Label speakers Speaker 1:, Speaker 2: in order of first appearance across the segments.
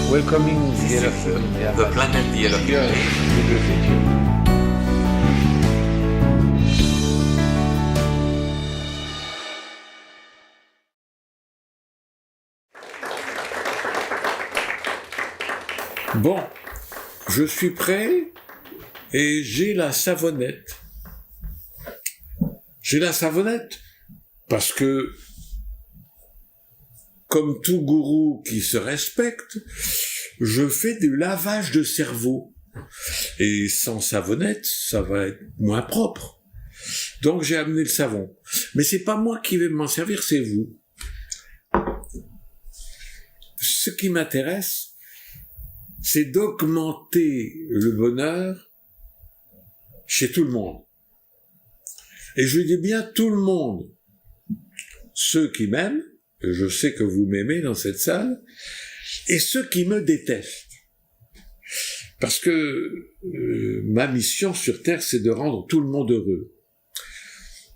Speaker 1: Welcoming
Speaker 2: C'est
Speaker 1: the
Speaker 2: sûr.
Speaker 1: Earth,
Speaker 2: The planet, the Earth.
Speaker 1: Yes, to the future.
Speaker 3: Bon, je suis prêt et j'ai la savonnette. J'ai la savonnette parce que, comme tout gourou qui se respecte, je fais du lavage de cerveau. Et sans savonnette, ça va être moins propre. Donc j'ai amené le savon. Mais c'est pas moi qui vais m'en servir, c'est vous. Ce qui m'intéresse, c'est d'augmenter le bonheur chez tout le monde. Et je dis bien tout le monde. Ceux qui m'aiment, et je sais que vous m'aimez dans cette salle, et ceux qui me détestent. Parce que ma mission sur Terre, c'est de rendre tout le monde heureux.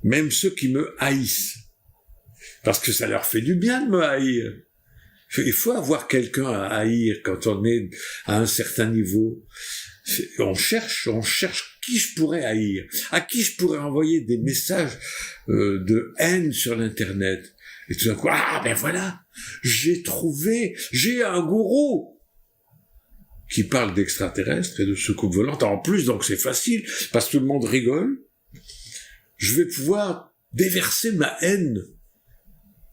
Speaker 3: Même ceux qui me haïssent. Parce que ça leur fait du bien de me haïr. Il faut avoir quelqu'un à haïr quand on est à un certain niveau. On cherche qui je pourrais haïr, à qui je pourrais envoyer des messages de haine sur l'internet. Et tout d'un coup, ah ben voilà, j'ai un gourou qui parle d'extraterrestres et de soucoupes volantes. En plus, donc c'est facile, parce que tout le monde rigole. Je vais pouvoir déverser ma haine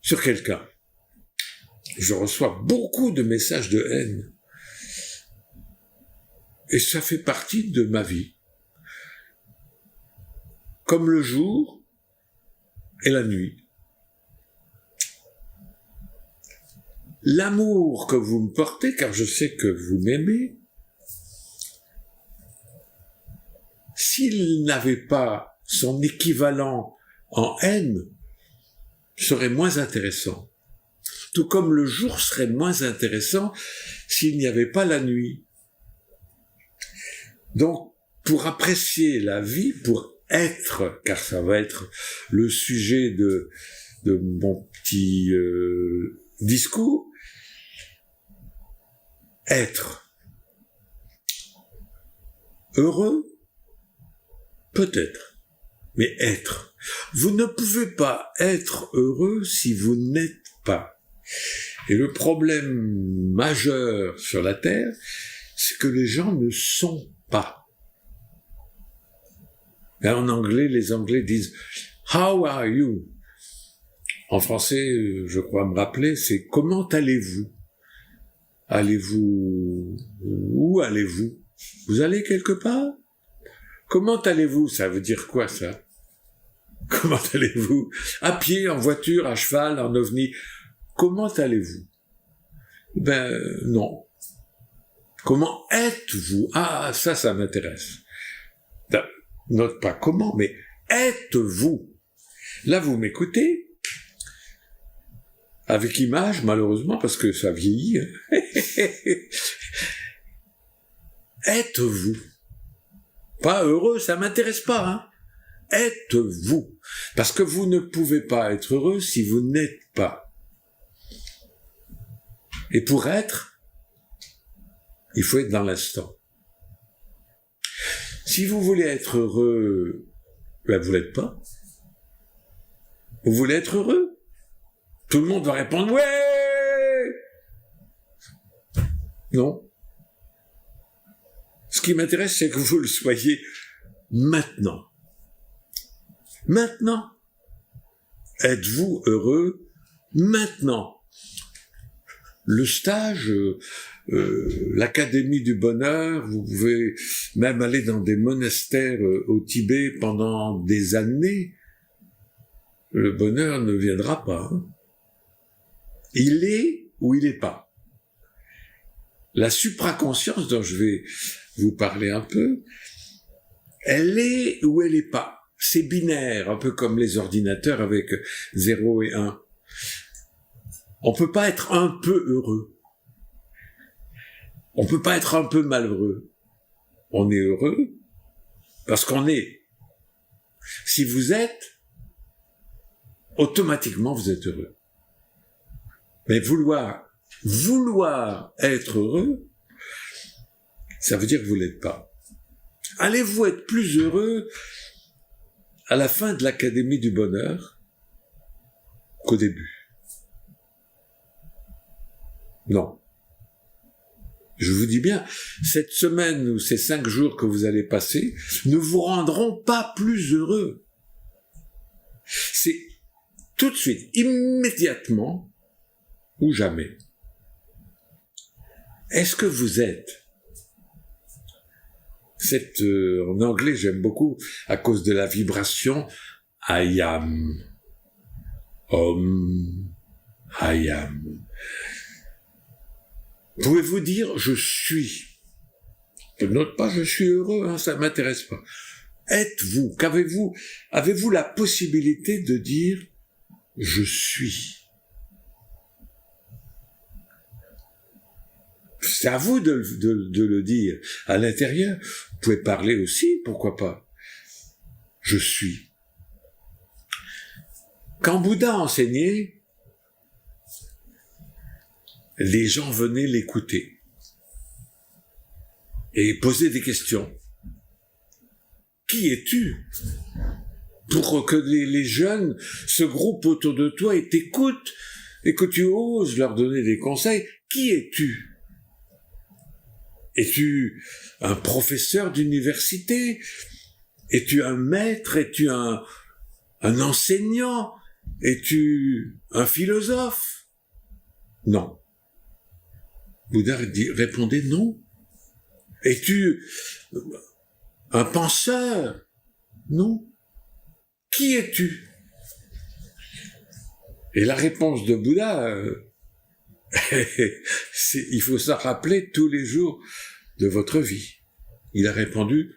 Speaker 3: sur quelqu'un. Je reçois beaucoup de messages de haine. Et ça fait partie de ma vie. Comme le jour et la nuit. L'amour que vous me portez, car je sais que vous m'aimez, s'il n'avait pas son équivalent en haine, serait moins intéressant. Tout comme le jour serait moins intéressant s'il n'y avait pas la nuit. Donc, pour apprécier la vie, pour être, car ça va être le sujet de mon petit discours, être heureux, peut-être, mais être. Vous ne pouvez pas être heureux si vous n'êtes pas. Et le problème majeur sur la Terre, c'est que les gens ne sont pas. Et en anglais, les Anglais disent « How are you ?» En français, je crois me rappeler, c'est « Comment allez-vous » Allez-vous... Où allez-vous? Vous allez quelque part? Comment allez-vous? Ça veut dire quoi, ça? Comment allez-vous? À pied, en voiture, à cheval, en ovni? Comment allez-vous? Ben, non. Comment êtes-vous? Ah, ça m'intéresse. Note pas comment, mais êtes-vous? Là, vous m'écoutez? Avec image, malheureusement, parce que ça vieillit. Êtes-vous? Pas heureux, ça m'intéresse pas, hein? Êtes-vous? Parce que vous ne pouvez pas être heureux si vous n'êtes pas. Et pour être, il faut être dans l'instant. Si vous voulez être heureux, ben vous l'êtes pas. Vous voulez être heureux? Tout le monde va répondre « Ouais !» Non. Ce qui m'intéresse, c'est que vous le soyez maintenant. Maintenant. Êtes-vous heureux maintenant? Le stage, l'Académie du bonheur, vous pouvez même aller dans des monastères au Tibet pendant des années. Le bonheur ne viendra pas. Hein. Il est ou il n'est pas. La supraconscience dont je vais vous parler un peu, elle est ou elle n'est pas. C'est binaire, un peu comme les ordinateurs avec 0 et 1. On peut pas être un peu heureux. On peut pas être un peu malheureux. On est heureux parce qu'on est. Si vous êtes, automatiquement vous êtes heureux. Mais vouloir vouloir être heureux, ça veut dire que vous l'êtes pas. Allez-vous être plus heureux à la fin de l'Académie du Bonheur qu'au début? Non. Je vous dis bien, cette semaine ou ces 5 jours que vous allez passer ne vous rendront pas plus heureux. C'est tout de suite, immédiatement ou jamais. Est-ce que vous êtes en anglais, j'aime beaucoup, à cause de la vibration, I am, I am. Pouvez-vous dire, je suis? Je ne note pas, je suis heureux, ça ne m'intéresse pas. Êtes-vous, avez-vous la possibilité de dire, je suis? C'est à vous de le dire. À l'intérieur, vous pouvez parler aussi, pourquoi pas. Je suis. Quand Bouddha enseignait, les gens venaient l'écouter et posaient des questions. Qui es-tu? Pour que les jeunes se groupent autour de toi et t'écoutent et que tu oses leur donner des conseils. Qui es-tu? Es-tu un professeur d'université? Es-tu un maître? Es-tu un enseignant? Es-tu un philosophe? Non. Bouddha répondait non. Es-tu un penseur? Non. Qui es-tu? Et la réponse de Bouddha, il faut s'en rappeler tous les jours de votre vie. Il a répondu,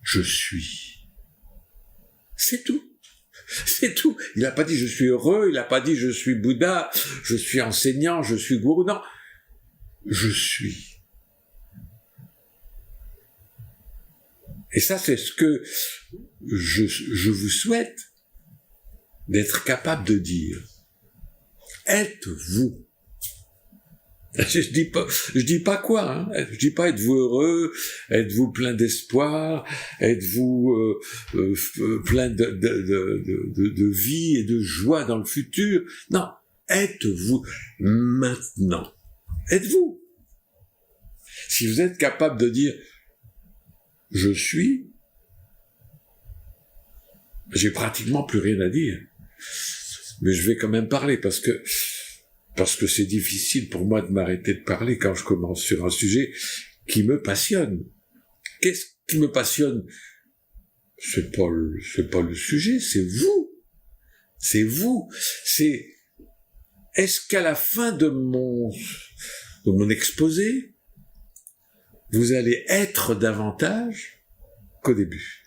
Speaker 3: je suis. C'est tout. C'est tout. Il n'a pas dit je suis heureux, il n'a pas dit je suis Bouddha, je suis enseignant, je suis gourou. Non. Je suis. Et ça, c'est ce que je vous souhaite d'être capable de dire. Êtes-vous? Je dis pas quoi, hein. Je dis pas êtes-vous heureux, êtes-vous plein d'espoir, êtes-vous plein de vie et de joie dans le futur. Non, êtes-vous maintenant? Êtes-vous? Si vous êtes capable de dire je suis, j'ai pratiquement plus rien à dire. Mais je vais quand même parler parce que c'est difficile pour moi de m'arrêter de parler quand je commence sur un sujet qui me passionne. Qu'est-ce qui me passionne? C'est pas le sujet, c'est vous. C'est vous. Est-ce qu'à la fin de mon exposé, vous allez être davantage qu'au début?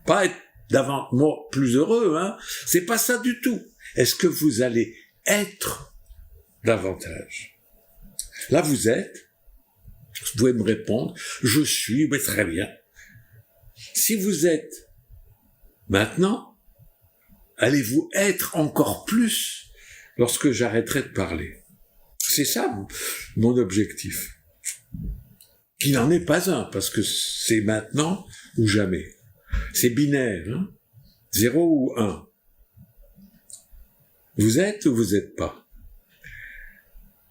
Speaker 3: Pas être davantage plus heureux, hein. C'est pas ça du tout. Est-ce que vous allez être davantage? Là, vous êtes, vous pouvez me répondre, je suis, mais très bien. Si vous êtes maintenant, allez-vous être encore plus lorsque j'arrêterai de parler? C'est ça mon objectif. Qui n'en est pas un, parce que c'est maintenant ou jamais. C'est binaire, hein? 0 ou 1. Vous êtes ou vous n'êtes pas?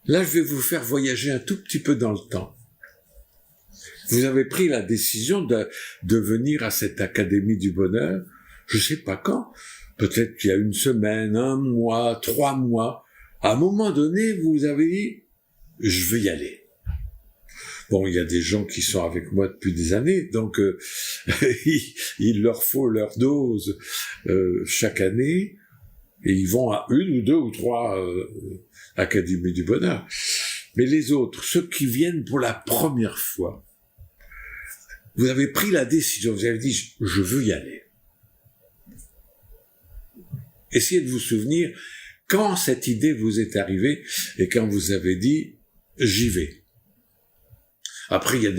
Speaker 3: Là, je vais vous faire voyager un tout petit peu dans le temps. Vous avez pris la décision de venir à cette Académie du Bonheur, je sais pas quand, peut-être qu'il y a 1 semaine, 1 mois, 3 mois. À un moment donné, vous avez dit, je vais y aller. Bon, il y a des gens qui sont avec moi depuis des années, donc il leur faut leur dose chaque année, et ils vont à 1 ou 2 ou 3 Académies du Bonheur. Mais les autres, ceux qui viennent pour la première fois, vous avez pris la décision, vous avez dit, je veux y aller. Essayez de vous souvenir quand cette idée vous est arrivée et quand vous avez dit, j'y vais. Après, il y a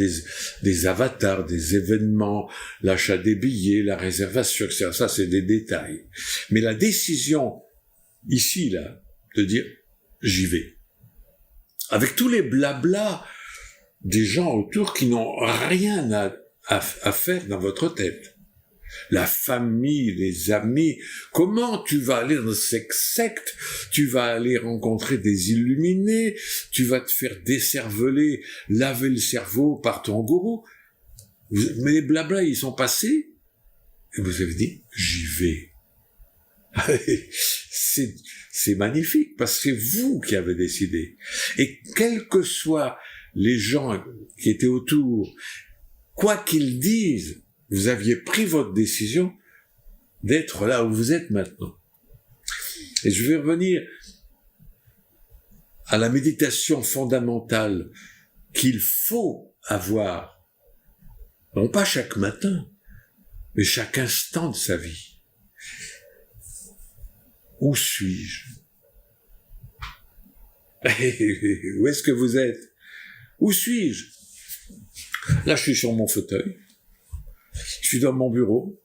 Speaker 3: des avatars, des événements, l'achat des billets, la réservation, etc. Ça, c'est des détails. Mais la décision, ici, là, de dire, j'y vais. avec tous les blablas des gens autour qui n'ont rien à faire dans votre tête. La famille, les amis, comment tu vas aller dans cette secte, tu vas aller rencontrer des illuminés, tu vas te faire décerveler, laver le cerveau par ton gourou. Mais les blablas, ils sont passés, et vous avez dit, j'y vais. C'est magnifique, parce que c'est vous qui avez décidé. Et quels que soient les gens qui étaient autour, quoi qu'ils disent, vous aviez pris votre décision d'être là où vous êtes maintenant. Et je vais revenir à la méditation fondamentale qu'il faut avoir, non pas chaque matin, mais chaque instant de sa vie. Où suis-je? Où est-ce que vous êtes? Où suis-je? Là, je suis sur mon fauteuil. Je suis dans mon bureau.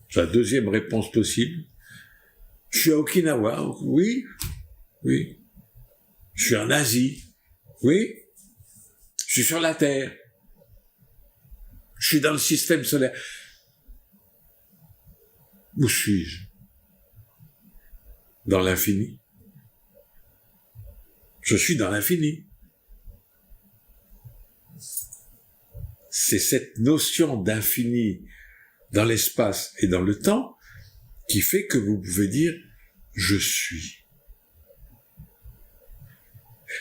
Speaker 3: C'est la deuxième réponse possible. Je suis à Okinawa. Oui. Oui. Je suis en Asie. Oui. Je suis sur la Terre. Je suis dans le système solaire. Où suis-je? Dans l'infini. Je suis dans l'infini. C'est cette notion d'infini dans l'espace et dans le temps qui fait que vous pouvez dire « je suis ».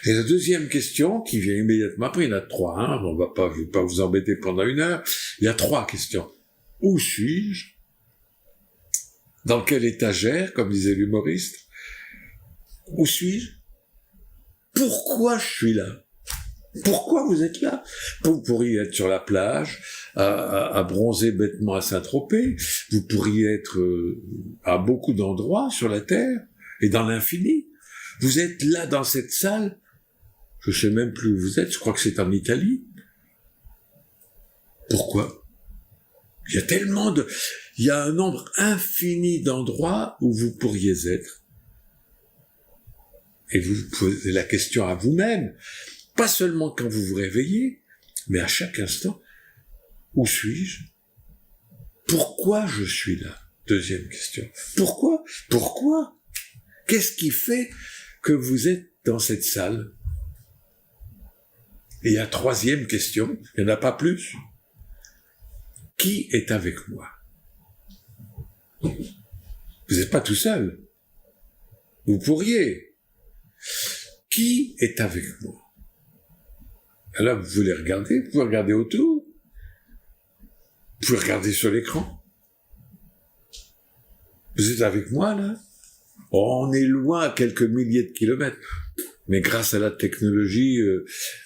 Speaker 3: Et la deuxième question qui vient immédiatement après, il y en a trois, hein, je vais pas vous embêter pendant 1 heure, il y a 3 questions. Où suis-je? Dans quelle étagère, comme disait l'humoriste? Où suis-je? Pourquoi je suis là? Pourquoi vous êtes là? Vous pourriez être sur la plage, à bronzer bêtement à Saint-Tropez, vous pourriez être à beaucoup d'endroits sur la Terre et dans l'infini. Vous êtes là dans cette salle, je sais même plus où vous êtes, je crois que c'est en Italie. Pourquoi? Il y a un nombre infini d'endroits où vous pourriez être. Et vous posez la question à vous-même, pas seulement quand vous vous réveillez, mais à chaque instant. Où suis-je? Pourquoi je suis là? Deuxième question. Pourquoi? Pourquoi? Qu'est-ce qui fait que vous êtes dans cette salle? Et la troisième question, il n'y en a pas plus. Qui est avec moi? Vous n'êtes pas tout seul. Vous pourriez. Qui est avec moi? Alors, vous voulez regarder, vous pouvez regarder autour, vous pouvez regarder sur l'écran. Vous êtes avec moi, là? Oh, on est loin à quelques milliers de kilomètres. Mais grâce à la technologie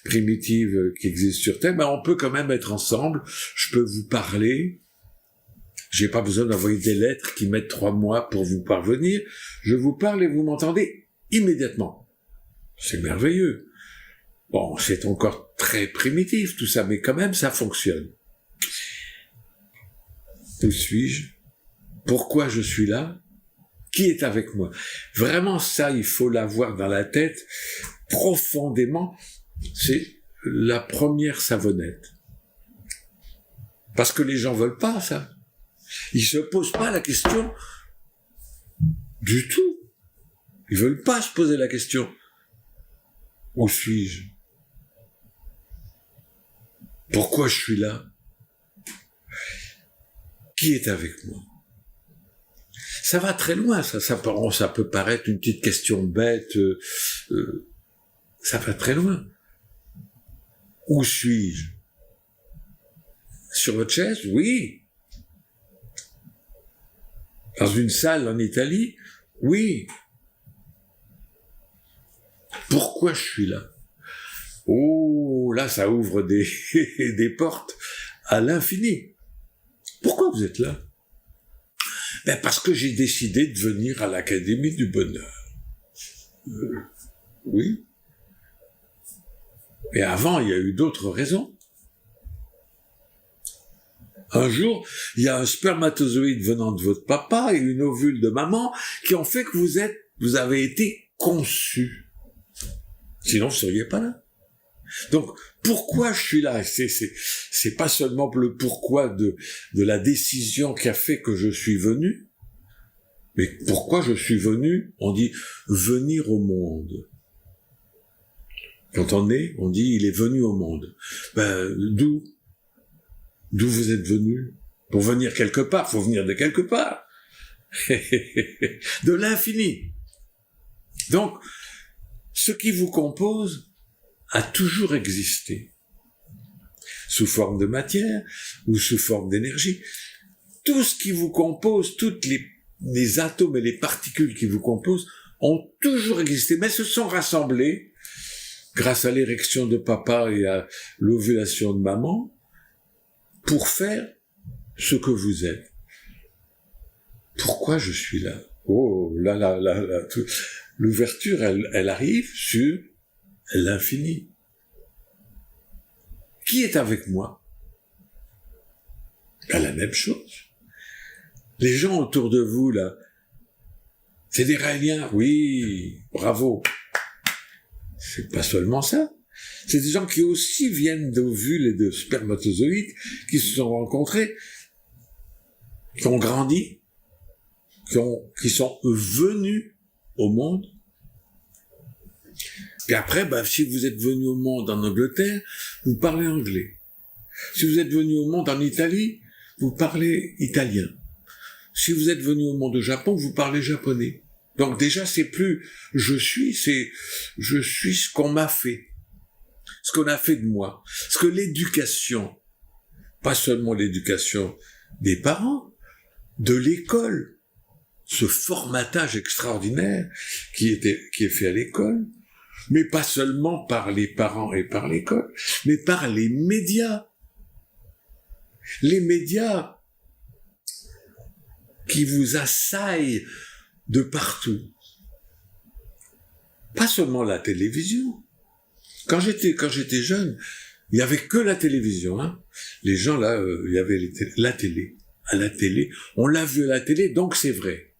Speaker 3: primitive qui existe sur Terre, on peut quand même être ensemble. Je peux vous parler. J'ai pas besoin d'envoyer des lettres qui mettent 3 mois pour vous parvenir. Je vous parle et vous m'entendez immédiatement. C'est merveilleux. Bon, c'est encore très primitif tout ça, mais quand même ça fonctionne. Où suis-je? Pourquoi je suis là? Qui est avec moi? Vraiment ça, il faut l'avoir dans la tête profondément. C'est la première savonnette. Parce que les gens veulent pas ça. Ils se posent pas la question du tout. Ils veulent pas se poser la question. Où suis-je? Pourquoi je suis là? Qui est avec moi? Ça va très loin, ça peut paraître une petite question bête, ça va très loin. Où suis-je? Sur votre chaise? Oui. Dans une salle en Italie? Oui. Pourquoi je suis là? Oh, là, ça ouvre des portes à l'infini. Pourquoi vous êtes là? Parce que j'ai décidé de venir à l'Académie du Bonheur. Oui. Mais avant, il y a eu d'autres raisons. Un jour, il y a un spermatozoïde venant de votre papa et une ovule de maman qui ont fait que vous avez été conçu. Sinon, vous ne seriez pas là. Donc, pourquoi je suis là? C'est pas seulement le pourquoi de la décision qui a fait que je suis venu, mais pourquoi je suis venu? On dit venir au monde. Quand on est, on dit il est venu au monde. D'où vous êtes venu? Pour venir quelque part, faut venir de quelque part. De l'infini. Donc, ce qui vous compose a toujours existé. Sous forme de matière ou sous forme d'énergie. Tout ce qui vous compose, toutes les atomes et les particules qui vous composent ont toujours existé, mais se sont rassemblés grâce à l'érection de papa et à l'ovulation de maman pour faire ce que vous êtes. Pourquoi je suis là? Oh, là, l'ouverture, elle arrive sur l'infini. Qui est avec moi? La même chose. Les gens autour de vous, là, c'est des Raéliens. Oui, bravo. C'est pas seulement ça. C'est des gens qui aussi viennent d'ovules et de spermatozoïdes, qui se sont rencontrés, qui ont grandi, qui sont venus au monde. Et après, si vous êtes venu au monde en Angleterre, vous parlez anglais. Si vous êtes venu au monde en Italie, vous parlez italien. Si vous êtes venu au monde au Japon, vous parlez japonais. Donc déjà, c'est plus je suis, c'est je suis ce qu'on m'a fait. Ce qu'on a fait de moi. Ce que l'éducation, pas seulement l'éducation des parents, de l'école, ce formatage extraordinaire qui est fait à l'école, mais pas seulement par les parents et par l'école, mais par les médias. Les médias qui vous assaillent de partout. Pas seulement la télévision. Quand j'étais jeune, il y avait que la télévision, hein. Les gens là, il y avait la télé. À la télé, on l'a vu à la télé, donc c'est vrai.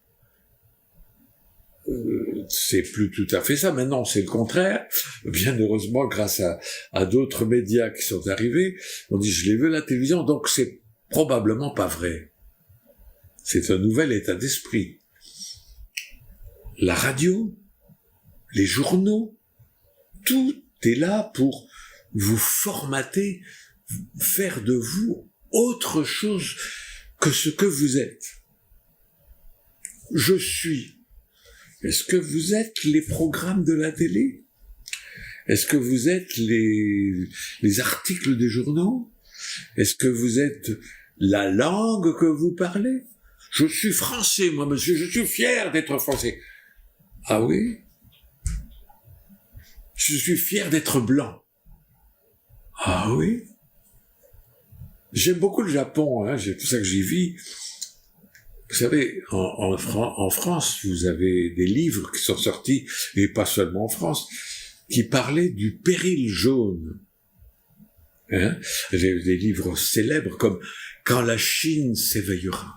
Speaker 3: C'est plus tout à fait ça. Maintenant, c'est le contraire. Bien heureusement, grâce à d'autres médias qui sont arrivés, on dit je l'ai vu à la télévision, donc c'est probablement pas vrai. C'est un nouvel état d'esprit. La radio, les journaux, tout est là pour vous formater, faire de vous autre chose que ce que vous êtes. Je suis. Est-ce que vous êtes les programmes de la télé? Est-ce que vous êtes les articles des journaux? Est-ce que vous êtes la langue que vous parlez? Je suis français, moi, monsieur, je suis fier d'être français. Ah oui? Je suis fier d'être blanc. Ah oui? J'aime beaucoup le Japon, hein, c'est pour ça que j'y vis. Vous savez, en France, vous avez des livres qui sont sortis, et pas seulement en France, qui parlaient du péril jaune. Hein? Des livres célèbres comme « Quand la Chine s'éveillera ».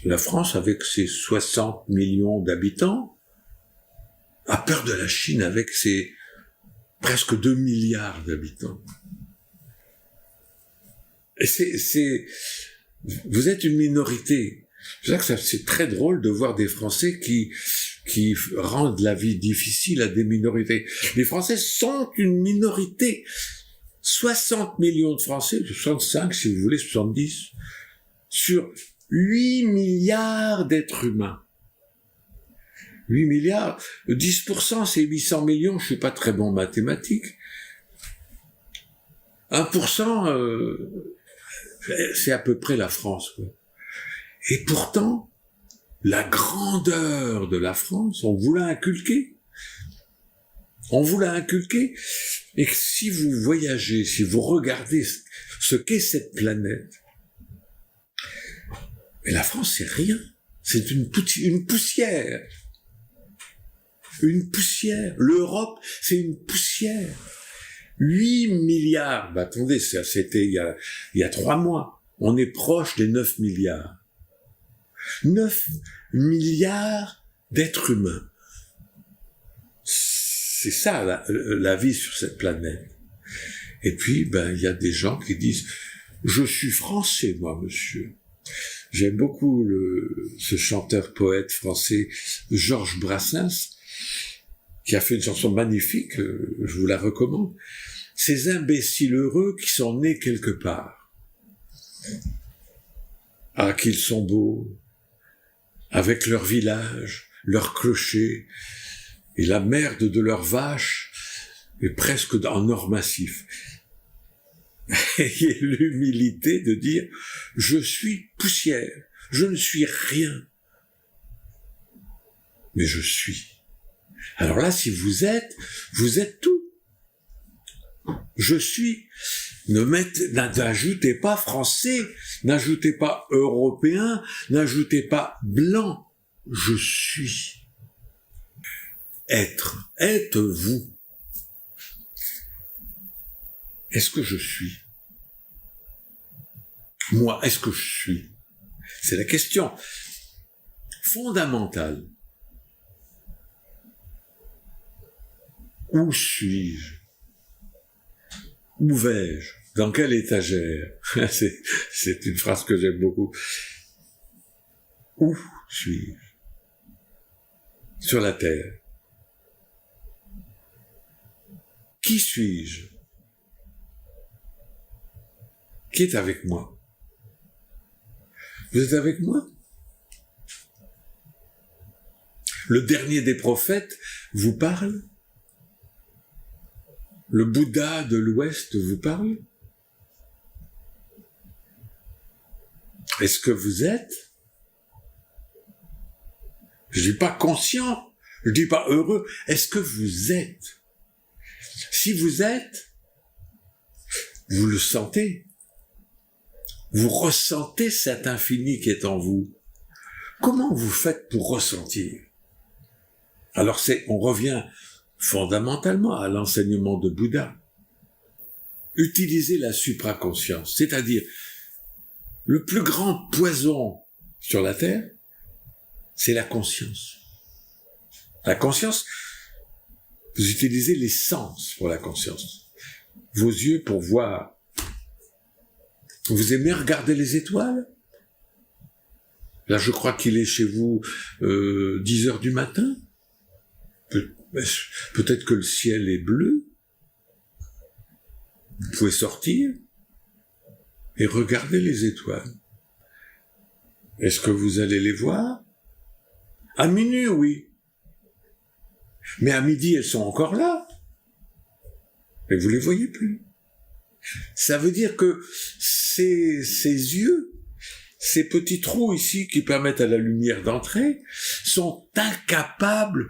Speaker 3: La France, avec ses 60 millions d'habitants, a peur de la Chine avec ses presque 2 milliards d'habitants. Et vous êtes une minorité. C'est ça que c'est très drôle de voir des Français qui rendent la vie difficile à des minorités. Les Français sont une minorité. 60 millions de Français, 65 si vous voulez, 70, sur 8 milliards d'êtres humains. 8 milliards, 10% c'est 800 millions, je suis pas très bon en mathématiques. 1%, c'est à peu près la France, quoi. Et pourtant, la grandeur de la France, on vous l'a inculqué. On vous l'a inculqué. Et si vous voyagez, si vous regardez ce qu'est cette planète, mais la France, c'est rien. C'est une poussière. Une poussière. L'Europe, c'est une poussière. 8 milliards. Attendez, c'était il y a 3 mois. On est proche des 9 milliards. 9 milliards d'êtres humains. c'est ça la vie sur cette planète. Et puis, il y a des gens qui disent « Je suis français, moi, monsieur ». J'aime beaucoup ce chanteur-poète français Georges Brassens, qui a fait une chanson magnifique, je vous la recommande. Ces imbéciles heureux qui sont nés quelque part. Ah, qu'ils sont beaux, avec leur village, leur clocher, et la merde de leurs vaches est presque en or massif. Ayez l'humilité de dire « Je suis poussière, je ne suis rien, mais je suis ». Alors là, si vous êtes tout. Je suis. N'ajoutez pas français, n'ajoutez pas européen, n'ajoutez pas blanc. Je suis. Être. Êtes-vous. Est-ce que je suis? Moi, est-ce que je suis? C'est la question fondamentale. Où suis-je? Où vais-je? Dans quelle étagère? C'est une phrase que j'aime beaucoup. Où suis-je? Sur la terre. Qui suis-je? Qui est avec moi? Vous êtes avec moi? Le dernier des prophètes vous parle? Le Bouddha de l'Ouest vous parle? Est-ce que vous êtes? Je dis pas conscient, je dis pas heureux. Est-ce que vous êtes? Si vous êtes, vous le sentez. Vous ressentez cet infini qui est en vous. Comment vous faites pour ressentir? Alors on revient fondamentalement à l'enseignement de Bouddha. Utilisez la supraconscience, c'est-à-dire le plus grand poison sur la Terre, c'est la conscience. La conscience, vous utilisez les sens pour la conscience. Vos yeux pour voir. Vous aimez regarder les étoiles? Là, je crois qu'il est chez vous 10 heures du matin. Peut-être que le ciel est bleu. Vous pouvez sortir et regarder les étoiles. Est-ce que vous allez les voir? À minuit, oui. Mais à midi, elles sont encore là. Et vous les voyez plus. Ça veut dire que ces yeux, ces petits trous ici qui permettent à la lumière d'entrer, sont incapables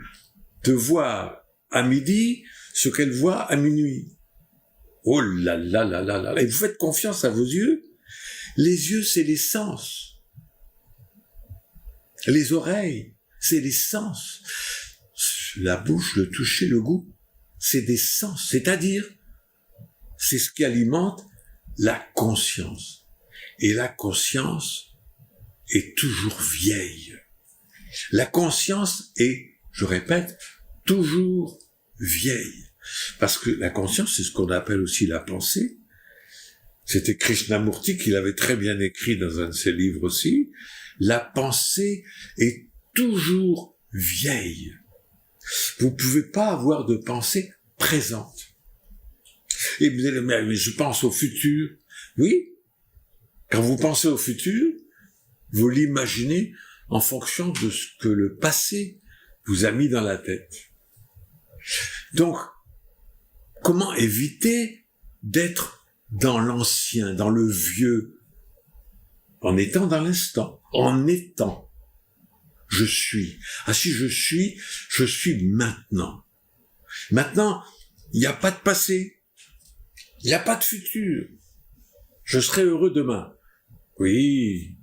Speaker 3: de voir à midi ce qu'elle voit à minuit. Oh là là là là là. Et vous faites confiance à vos yeux? Les yeux, c'est les sens. Les oreilles, c'est les sens. La bouche, le toucher, le goût, c'est des sens. C'est-à-dire, c'est ce qui alimente la conscience. Et la conscience est toujours vieille. La conscience est, je répète, toujours vieille. Parce que la conscience, c'est ce qu'on appelle aussi la pensée. C'était Krishnamurti qui l'avait très bien écrit dans un de ses livres aussi. La pensée est toujours vieille. Vous ne pouvez pas avoir de pensée présente. Et vous allez, mais je pense au futur. Oui, quand vous pensez au futur, vous l'imaginez en fonction de ce que le passé vous a mis dans la tête. Donc, comment éviter d'être dans l'ancien, dans le vieux, en étant dans l'instant, en étant. Je suis. Ah si je suis maintenant. Maintenant, il n'y a pas de passé. Il n'y a pas de futur. Je serai heureux demain. Oui,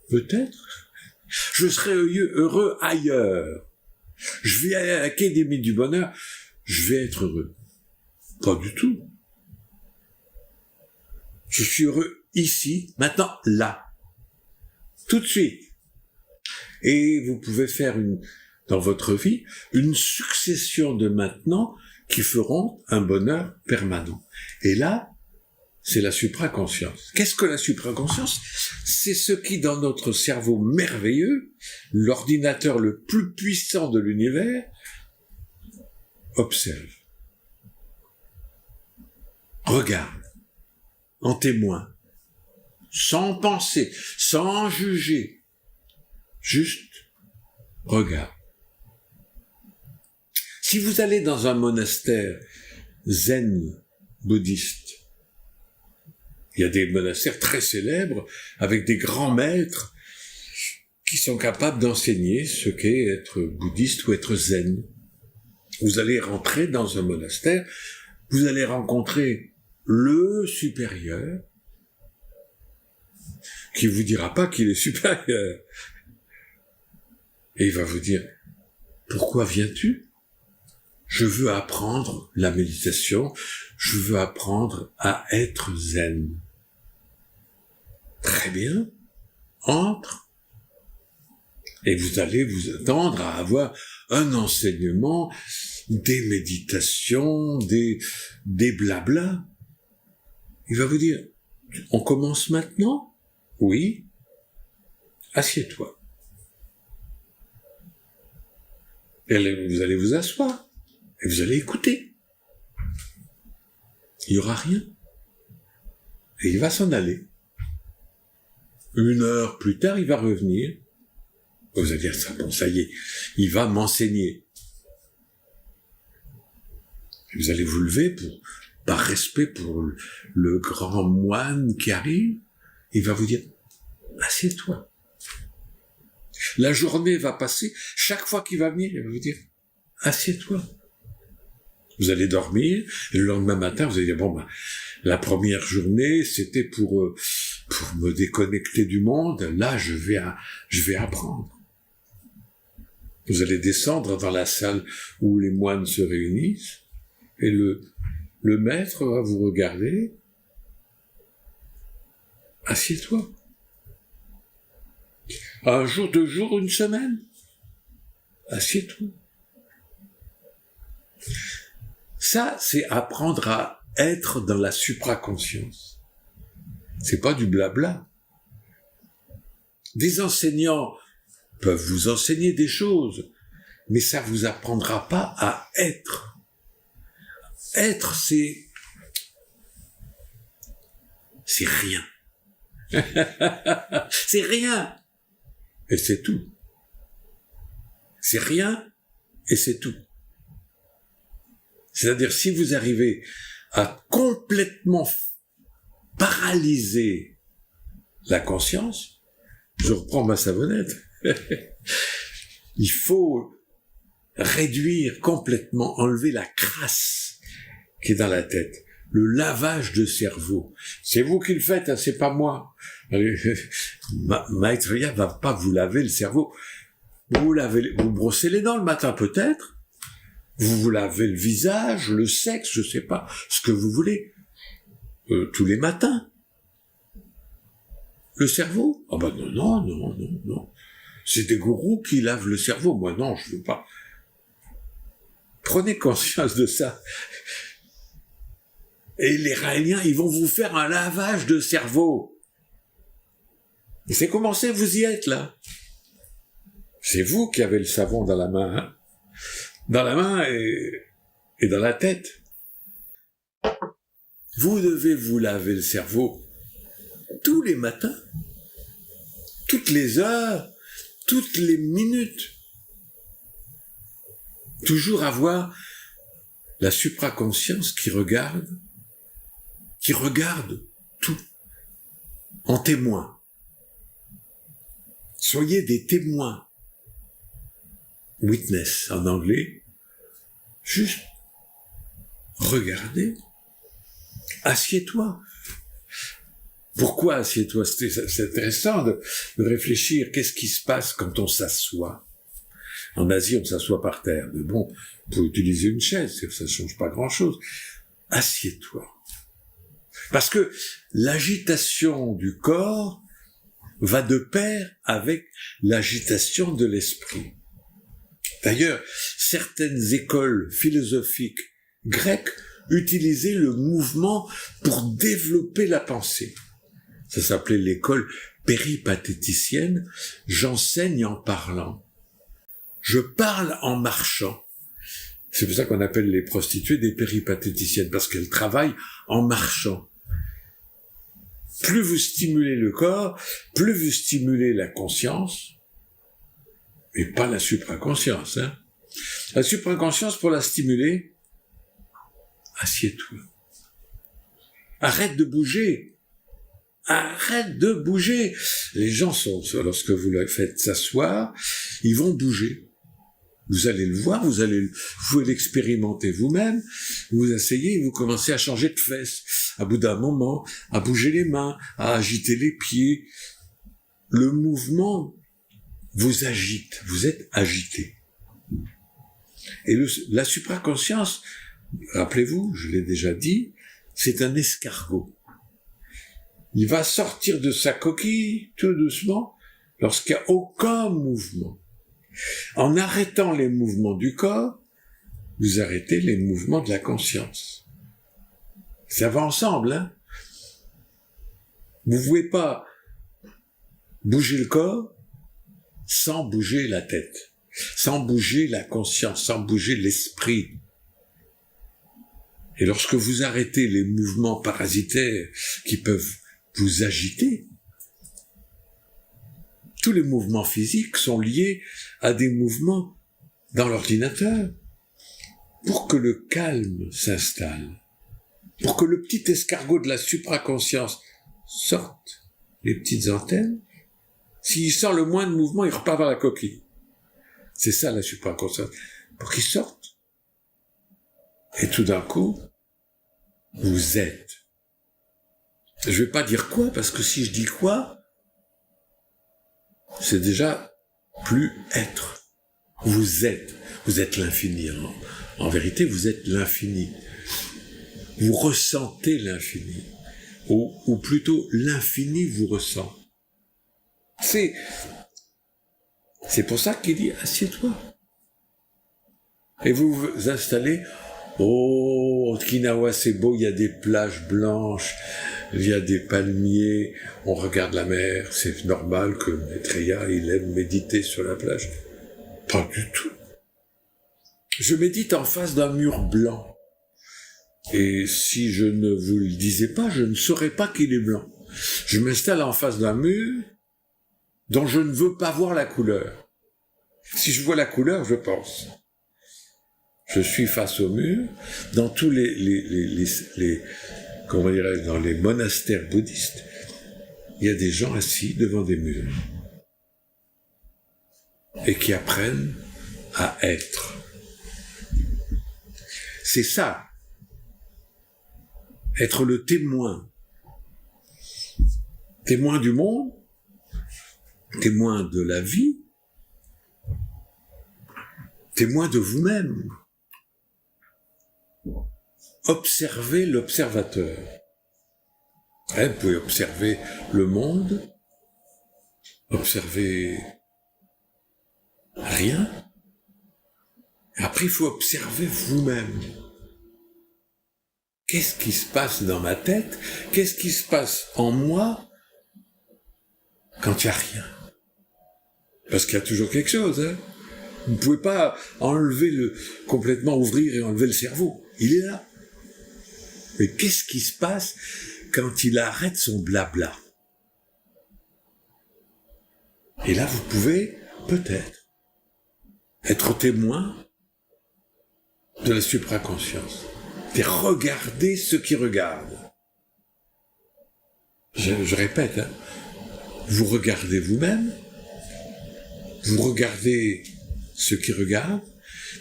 Speaker 3: peut-être. Je serai heureux ailleurs. Je vais à l'Académie du Bonheur, je vais être heureux. Pas du tout. Je suis heureux ici, maintenant, là. Tout de suite. Et vous pouvez faire dans votre vie une succession de maintenant qui feront un bonheur permanent. Et là, c'est la supraconscience. Qu'est-ce que la supraconscience? C'est ce qui, dans notre cerveau merveilleux, l'ordinateur le plus puissant de l'univers, observe, regarde, en témoin, sans penser, sans juger, juste regarde. Si vous allez dans un monastère zen bouddhiste, il y a des monastères très célèbres avec des grands maîtres qui sont capables d'enseigner ce qu'est être bouddhiste ou être zen. Vous allez rentrer dans un monastère, vous allez rencontrer le supérieur qui vous dira pas qu'il est supérieur. Et il va vous dire, pourquoi viens-tu? Je veux apprendre la méditation, je veux apprendre à être zen. Très bien, entre. Et vous allez vous attendre à avoir un enseignement, des méditations, des blablas. Il va vous dire, on commence maintenant? Oui. Assieds-toi. Et vous allez vous asseoir. Et vous allez écouter. Il n'y aura rien. Et il va s'en aller. 1 heure plus tard, il va revenir. Vous allez dire, ça y est, il va m'enseigner. Vous allez vous lever par respect pour le grand moine qui arrive. Il va vous dire, assieds-toi. La journée va passer. Chaque fois qu'il va venir, il va vous dire, assieds-toi. Vous allez dormir, et le lendemain matin, vous allez dire, bon, la première journée, c'était pour me déconnecter du monde. Là, je vais apprendre. Vous allez descendre dans la salle où les moines se réunissent, et le maître va vous regarder. Assieds-toi. Un jour, 2 jours, 1 semaine. Assieds-toi. Ça, c'est apprendre à être dans la supraconscience. C'est pas du blabla. Des enseignants peuvent vous enseigner des choses, mais ça vous apprendra pas à être. Être, c'est rien. C'est rien. Et c'est tout. C'est rien et c'est tout. C'est-à-dire, si vous arrivez à complètement paralyser la conscience, je reprends ma savonnette, il faut réduire complètement, enlever la crasse qui est dans la tête, le lavage de cerveau. C'est vous qui le faites, hein, c'est pas moi. Maitreya va pas vous laver le cerveau. Vous brossez les dents le matin peut-être, vous vous lavez le visage, le sexe, je sais pas, ce que vous voulez, tous les matins. Le cerveau? Ah ben non. C'est des gourous qui lavent le cerveau. Moi non, je veux pas. Prenez conscience de ça. Et les Raéliens, ils vont vous faire un lavage de cerveau. Et c'est commencé, vous y êtes là. C'est vous qui avez le savon dans la main, hein, dans la main et dans la tête. Vous devez vous laver le cerveau tous les matins, toutes les heures, toutes les minutes. Toujours avoir la supraconscience qui regarde tout en témoin. Soyez des témoins. Witness en anglais. Juste regardez. Assieds-toi. Pourquoi assieds-toi? C'est intéressant de réfléchir. Qu'est-ce qui se passe quand on s'assoit? En Asie, on s'assoit par terre. Mais bon, on peut utiliser une chaise, ça ne change pas grand-chose. Assieds-toi. Parce que l'agitation du corps va de pair avec l'agitation de l'esprit. D'ailleurs, certaines écoles philosophiques grecques utilisaient le mouvement pour développer la pensée. Ça s'appelait l'école péripatéticienne. J'enseigne en parlant. Je parle en marchant. C'est pour ça qu'on appelle les prostituées des péripatéticiennes, parce qu'elles travaillent en marchant. Plus vous stimulez le corps, plus vous stimulez la conscience, et pas la supraconscience. Hein. La supraconscience, pour la stimuler, assieds-toi. Arrête de bouger. Arrête de bouger. Les gens lorsque vous les faites s'asseoir, ils vont bouger. Vous allez le voir, vous pouvez l'expérimenter vous-même, vous vous asseyez et vous commencez à changer de fesses. À bout d'un moment, à bouger les mains, à agiter les pieds. Le mouvement vous agite, vous êtes agité. Et la supraconscience, rappelez-vous, je l'ai déjà dit, c'est un escargot. Il va sortir de sa coquille tout doucement lorsqu'il n'y a aucun mouvement. En arrêtant les mouvements du corps, vous arrêtez les mouvements de la conscience. Ça va ensemble, hein? Vous ne pouvez pas bouger le corps sans bouger la tête, sans bouger la conscience, sans bouger l'esprit. Et lorsque vous arrêtez les mouvements parasitaires qui peuvent vous agiter, tous les mouvements physiques sont liés à des mouvements dans l'ordinateur. Pour que le calme s'installe, pour que le petit escargot de la supraconscience sorte les petites antennes, s'il sent le moins de mouvement, il repart vers la coquille. C'est ça la supraconscience. Pour qu'il sorte. Et tout d'un coup, vous êtes. Je ne vais pas dire quoi, parce que si je dis quoi, c'est déjà plus être. Vous êtes l'infini. En vérité, vous êtes l'infini. Vous ressentez l'infini. Ou plutôt, l'infini vous ressent. C'est pour ça qu'il dit, assieds-toi. Et vous vous installez, Okinawa c'est beau, il y a des plages blanches, il y a des palmiers, on regarde la mer, c'est normal que Maitreya, il aime méditer sur la plage. Pas du tout. Je médite en face d'un mur blanc. Et si je ne vous le disais pas, je ne saurais pas qu'il est blanc. Je m'installe en face d'un mur dont je ne veux pas voir la couleur. Si je vois la couleur, je pense. Je suis face au mur. Dans tous comment dirais-je, dans les monastères bouddhistes, il y a des gens assis devant des murs et qui apprennent à être. C'est ça, être le témoin. Témoin du monde, témoin de la vie, témoin de vous-même. Observez l'observateur. Vous pouvez observer le monde, observer rien. Après, il faut observer vous-même. Qu'est-ce qui se passe dans ma tête? Qu'est-ce qui se passe en moi quand il n'y a rien? Parce qu'il y a toujours quelque chose. Hein. Vous ne pouvez pas complètement ouvrir et enlever le cerveau. Il est là. Mais qu'est-ce qui se passe quand il arrête son blabla? Et là, vous pouvez peut-être être témoin de la supraconscience. Et regarder ce qui regarde. Je répète, hein, vous regardez vous-même, vous regardez ce qui regarde,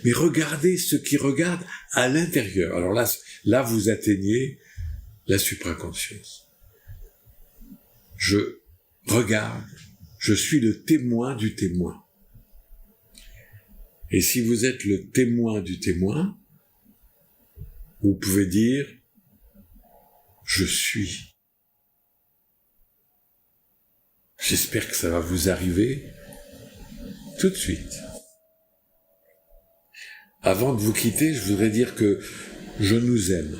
Speaker 3: mais regardez ce qui regarde à l'intérieur. Alors là, vous atteignez la supraconscience. Je regarde, je suis le témoin du témoin. Et si vous êtes le témoin du témoin, vous pouvez dire « je suis ». J'espère que ça va vous arriver tout de suite. avant de vous quitter, je voudrais dire que je nous aime.